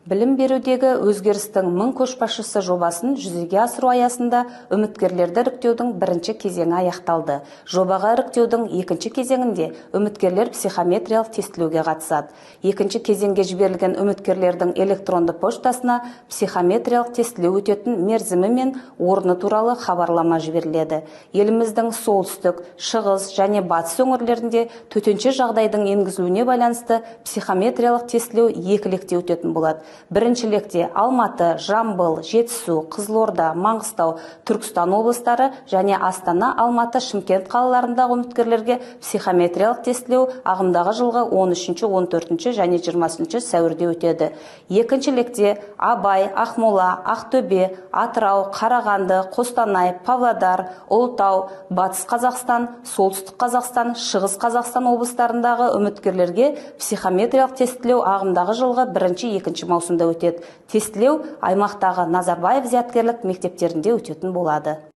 Білім берудегі өзгерістің 1000 көшбасшысы жобасын жүзеге асыру аясында үміткерлерді іріктеудің бірінші кезеңі аяқталды. Жобаға іріктеудің екінші кезеңінде үміткерлер психометриялық тестілеуге қатысады. Екінші кезеңге жіберілген үміткерлердің электронды поштасына психометриялық тестілеу өтетін мерзімі мен орны туралы хабарлама жіберіледі. Еліміздің солтүстік, шығыс және батыс өңірлерінде төтенше жағдайдың енгізілуіне байланысты психометриялық тестілеу екі лекте өтетін болады. Бірінші лекте Алматы, Жамбыл, Жетісу, Қызылорда, Маңғыстау, Түркістан облыстары және Астана, Алматы, Шымкент қалаларындағы үміткерлерге психометриялық тестілеу ағымдағы жылғы 13, 14 және 20 сәуірде өтеді. Екінші лекте Абай, Ақмола, Ақтөбе, Атырау, Қарағанды, Қостанай, Павлодар, Ұлытау, Батыс Қазақстан, Солтүстік Қазақстан, Шығыс Қазақстан облыстарындағы үміткерлерге психометриялық тестілеу ағымдағы жылғы 1-2 маусымда өтеді. Тестілеу аймақтағы Назарбаев зияткерлік мектептерінде өтетін болады.